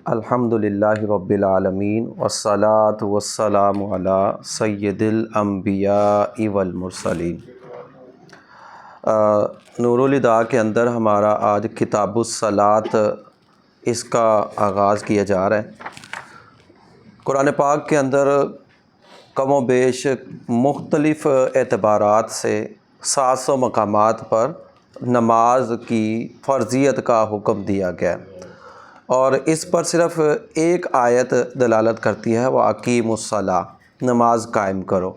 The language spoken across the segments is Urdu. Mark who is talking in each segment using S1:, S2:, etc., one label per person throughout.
S1: الحمدللہ رب العالمین والصلاة والسلام علی سید الانبیاء والمرسلین۔ نور الہدیٰ کے اندر ہمارا آج کتاب الصلاۃ اس کا آغاز کیا جا رہا ہے۔ قرآن پاک کے اندر کم و بیش مختلف اعتبارات سے 700 مقامات پر نماز کی فرضیت کا حکم دیا گیا ہے، اور اس پر صرف ایک آیت دلالت کرتی ہے، وہ اقیموا الصلاۃ، نماز قائم کرو۔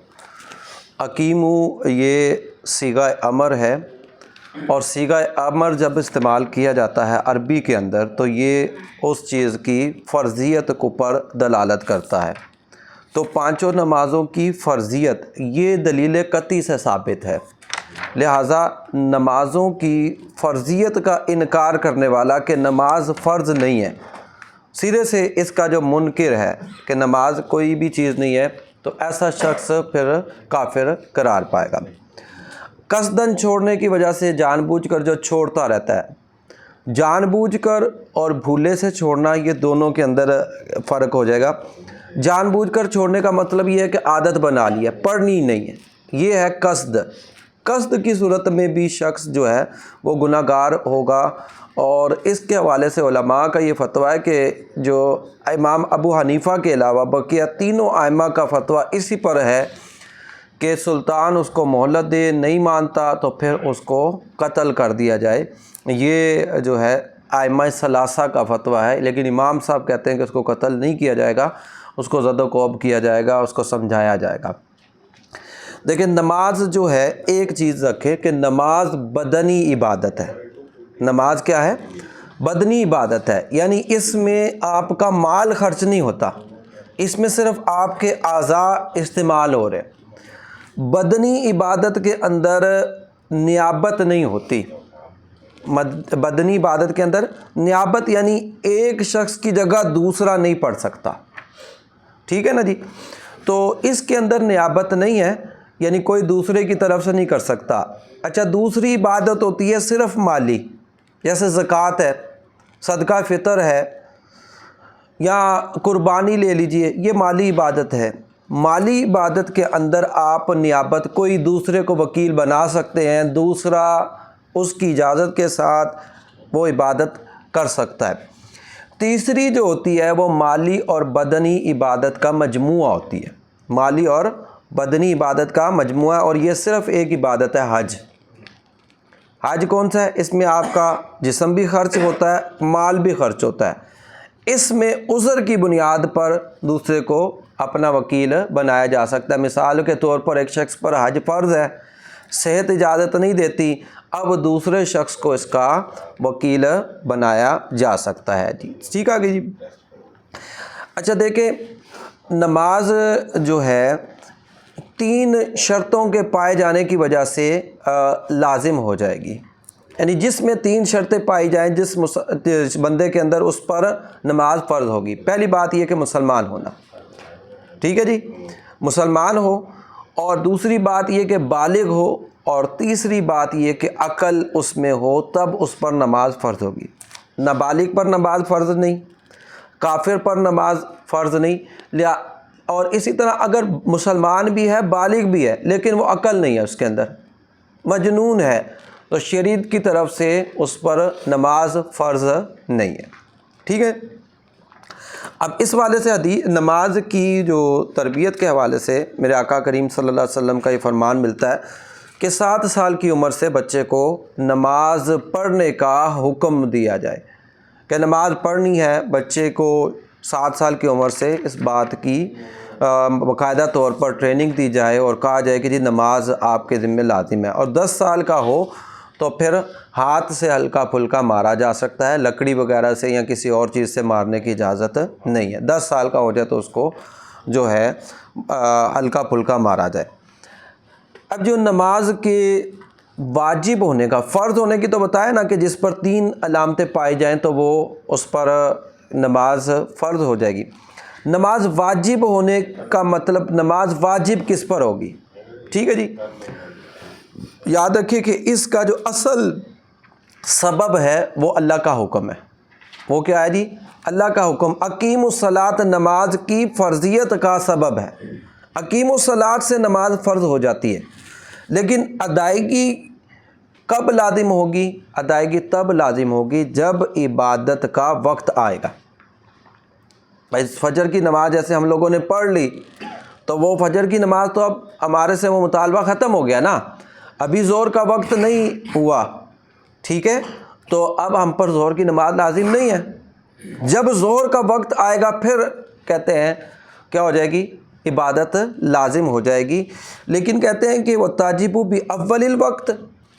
S1: اقیموا یہ صیغہ امر ہے، اور صیغہ امر جب استعمال کیا جاتا ہے عربی کے اندر تو یہ اس چیز کی فرضیت کو پر دلالت کرتا ہے۔ تو پانچوں نمازوں کی فرضیت یہ دلیل قطعی سے ثابت ہے، لہٰذا نمازوں کی فرضیت کا انکار کرنے والا کہ نماز فرض نہیں ہے، سرے سے اس کا جو منکر ہے کہ نماز کوئی بھی چیز نہیں ہے، تو ایسا شخص پھر کافر قرار پائے گا۔ قصداً چھوڑنے کی وجہ سے جان بوجھ کر جو چھوڑتا رہتا ہے، جان بوجھ کر اور بھولے سے چھوڑنا، یہ دونوں کے اندر فرق ہو جائے گا۔ جان بوجھ کر چھوڑنے کا مطلب یہ ہے کہ عادت بنا لی ہے، پڑھنی نہیں ہے، یہ ہے قصد۔ قصد کی صورت میں بھی شخص جو ہے وہ گناہ گار ہوگا، اور اس کے حوالے سے علماء کا یہ فتویٰ ہے کہ جو امام ابو حنیفہ کے علاوہ بقیہ تینوں ائمہ کا فتویٰ اسی پر ہے کہ سلطان اس کو مہلت دے، نہیں مانتا تو پھر اس کو قتل کر دیا جائے۔ یہ جو ہے ائمہ ثلاثہ کا فتویٰ ہے، لیکن امام صاحب کہتے ہیں کہ اس کو قتل نہیں کیا جائے گا، اس کو زد و کوب کیا جائے گا، اس کو سمجھایا جائے گا۔ دیکھیں، نماز جو ہے ایک چیز رکھے کہ نماز بدنی عبادت ہے۔ نماز کیا ہے؟ بدنی عبادت ہے، یعنی اس میں آپ کا مال خرچ نہیں ہوتا، اس میں صرف آپ کے اعضاء استعمال ہو رہے۔ بدنی عبادت کے اندر نیابت نہیں ہوتی۔ بدنی عبادت کے اندر نیابت یعنی ایک شخص کی جگہ دوسرا نہیں پڑھ سکتا، ٹھیک ہے نا جی؟ تو اس کے اندر نیابت نہیں ہے، یعنی کوئی دوسرے کی طرف سے نہیں کر سکتا۔ اچھا، دوسری عبادت ہوتی ہے صرف مالی، جیسے زکوٰۃ ہے، صدقہ فطر ہے، یا قربانی لے لیجئے، یہ مالی عبادت ہے۔ مالی عبادت کے اندر آپ نیابت کوئی دوسرے کو وکیل بنا سکتے ہیں، دوسرا اس کی اجازت کے ساتھ وہ عبادت کر سکتا ہے۔ تیسری جو ہوتی ہے وہ مالی اور بدنی عبادت کا مجموعہ ہوتی ہے، مالی اور بدنی عبادت کا مجموعہ، اور یہ صرف ایک عبادت ہے، حج۔ حج کون سا ہے؟ اس میں آپ کا جسم بھی خرچ ہوتا ہے، مال بھی خرچ ہوتا ہے۔ اس میں عذر کی بنیاد پر دوسرے کو اپنا وکیل بنایا جا سکتا ہے۔ مثال کے طور پر ایک شخص پر حج فرض ہے، صحت اجازت نہیں دیتی، اب دوسرے شخص کو اس کا وکیل بنایا جا سکتا ہے۔ جی ٹھیک ہے جی۔ اچھا دیکھیں، نماز جو ہے 3 شرطوں کے پائے جانے کی وجہ سے لازم ہو جائے گی، یعنی جس میں 3 شرطیں پائی جائیں جس بندے کے اندر، اس پر نماز فرض ہوگی۔ پہلی بات یہ کہ مسلمان ہونا، ٹھیک ہے جی، مسلمان ہو، اور دوسری بات یہ کہ بالغ ہو، اور تیسری بات یہ کہ عقل اس میں ہو، تب اس پر نماز فرض ہوگی۔ نابالغ پر نماز فرض نہیں، کافر پر نماز فرض نہیں، اور اسی طرح اگر مسلمان بھی ہے، بالغ بھی ہے، لیکن وہ عقل نہیں ہے اس کے اندر، مجنون ہے، تو شریعت کی طرف سے اس پر نماز فرض نہیں ہے، ٹھیک ہے۔ اب اس والے سے نماز کی جو تربیت کے حوالے سے میرے آقا کریم صلی اللہ علیہ وسلم کا یہ فرمان ملتا ہے کہ 7 سال کی عمر سے بچے کو نماز پڑھنے کا حکم دیا جائے، کہ نماز پڑھنی ہے۔ بچے کو 7 سال کی عمر سے اس بات کی باقاعدہ طور پر ٹریننگ دی جائے، اور کہا جائے کہ جی نماز آپ کے ذمہ لازم ہے۔ اور 10 سال کا ہو تو پھر ہاتھ سے ہلکا پھلکا مارا جا سکتا ہے، لکڑی وغیرہ سے یا کسی اور چیز سے مارنے کی اجازت نہیں ہے۔ 10 سال کا ہو جائے تو اس کو جو ہے ہلکا پھلکا مارا جائے۔ اب جو نماز کے واجب ہونے کا، فرض ہونے کی تو بتایا نا کہ جس پر 3 علامتیں پائی جائیں تو وہ اس پر نماز فرض ہو جائے گی۔ نماز واجب ہونے کا مطلب نماز واجب کس پر ہوگی، ٹھیک ہے جی؟ یاد رکھیے کہ اس کا جو اصل سبب ہے وہ اللہ کا حکم ہے، وہ کیا ہے جی؟ اللہ کا حکم اقیم الصلاۃ نماز کی فرضیت کا سبب ہے۔ اقیم الصلاۃ سے نماز فرض ہو جاتی ہے، لیکن ادائیگی کب لازم ہوگی؟ ادائیگی تب لازم ہوگی جب عبادت کا وقت آئے گا۔ بھائی فجر کی نماز جیسے ہم لوگوں نے پڑھ لی تو وہ فجر کی نماز تو اب ہمارے سے وہ مطالبہ ختم ہو گیا نا، ابھی ظہر کا وقت نہیں ہوا، ٹھیک ہے، تو اب ہم پر ظہر کی نماز لازم نہیں ہے۔ جب ظہر کا وقت آئے گا پھر کہتے ہیں کیا ہو جائے گی؟ عبادت لازم ہو جائے گی۔ لیکن کہتے ہیں کہ وہ تاجب بھی اول الوقت،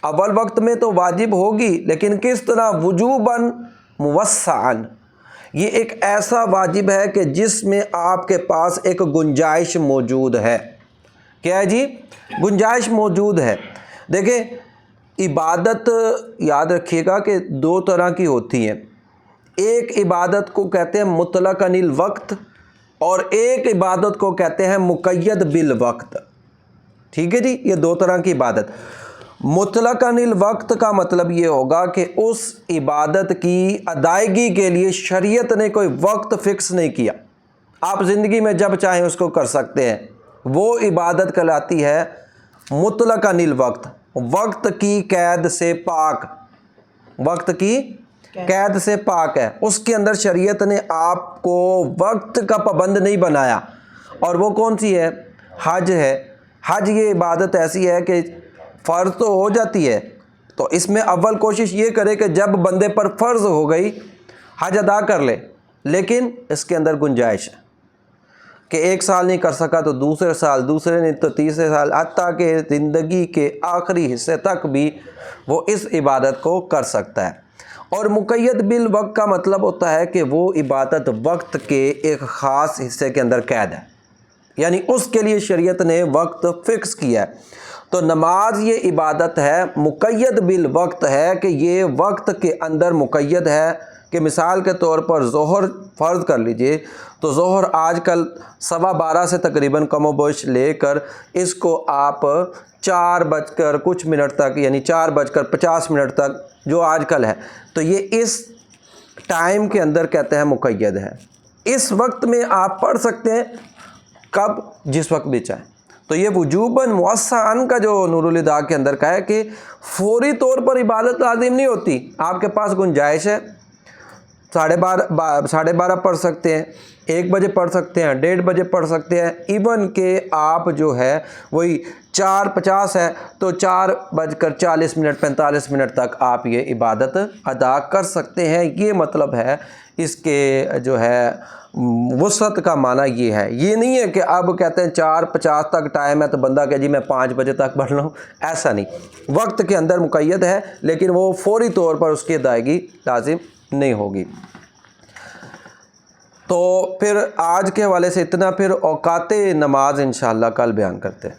S1: اول وقت میں تو واجب ہوگی، لیکن کس طرح؟ وجوباً موسعاً، یہ ایک ایسا واجب ہے کہ جس میں آپ کے پاس ایک گنجائش موجود ہے۔ کیا ہے جی؟ گنجائش موجود ہے۔ دیکھیں عبادت یاد رکھیے گا کہ دو طرح کی ہوتی ہیں، ایک عبادت کو کہتے ہیں مطلقاً الوقت اور ایک عبادت کو کہتے ہیں مقید بالوقت، ٹھیک ہے جی؟ یہ دو طرح کی عبادت۔ مطلقاً الوقت کا مطلب یہ ہوگا کہ اس عبادت کی ادائیگی کے لیے شریعت نے کوئی وقت فکس نہیں کیا، آپ زندگی میں جب چاہیں اس کو کر سکتے ہیں، وہ عبادت کہلاتی ہے مطلقاً الوقت، وقت کی قید سے پاک، وقت کی قید سے پاک ہے، اس کے اندر شریعت نے آپ کو وقت کا پابند نہیں بنایا۔ اور وہ کون سی ہے؟ حج ہے۔ حج یہ عبادت ایسی ہے کہ فرض تو ہو جاتی ہے، تو اس میں اول کوشش یہ کرے کہ جب بندے پر فرض ہو گئی حج ادا کر لے، لیکن اس کے اندر گنجائش ہے کہ ایک سال نہیں کر سکا تو دوسرے سال، دوسرے نہیں تو تیسرے سال، حتیٰ کہ زندگی کے آخری حصے تک بھی وہ اس عبادت کو کر سکتا ہے۔ اور مقید بالوقت کا مطلب ہوتا ہے کہ وہ عبادت وقت کے ایک خاص حصے کے اندر قید ہے، یعنی اس کے لیے شریعت نے وقت فکس کیا ہے۔ تو نماز یہ عبادت ہے مقید بالوقت ہے کہ یہ وقت کے اندر مقید ہے، کہ مثال کے طور پر ظہر فرض کر لیجئے تو ظہر آج کل 12:15 سے تقریباً کم و بیش لے کر اس کو آپ 4 بج کچھ منٹ تک، یعنی 4:50 تک جو آج کل ہے، تو یہ اس ٹائم کے اندر کہتے ہیں مقید ہے۔ اس وقت میں آپ پڑھ سکتے ہیں، کب؟ جس وقت بھی چاہیں۔ تو یہ وجوباً موسعاً کا جو نور الہدیٰ کے اندر کا ہے کہ فوری طور پر عبادت لازم نہیں ہوتی، آپ کے پاس گنجائش ہے، 12:30 پڑھ سکتے ہیں، 1 بجے پڑھ سکتے ہیں، 1:30 بجے پڑھ سکتے ہیں، ایون کہ آپ جو ہے وہی 4:50 ہے تو 4:40 45 منٹ تک آپ یہ عبادت ادا کر سکتے ہیں۔ یہ مطلب ہے اس کے جو ہے وسعت کا معنی یہ ہے، یہ نہیں ہے کہ اب کہتے ہیں 4:50 تک ٹائم ہے تو بندہ کہ جی میں 5 بجے تک پڑھ لوں، ایسا نہیں، وقت کے اندر مقید ہے لیکن وہ فوری طور پر اس کی ادائیگی لازم نہیں ہوگی۔ تو پھر آج کے حوالے سے اتنا، پھر اوقات نماز انشاءاللہ کل بیان کرتے ہیں۔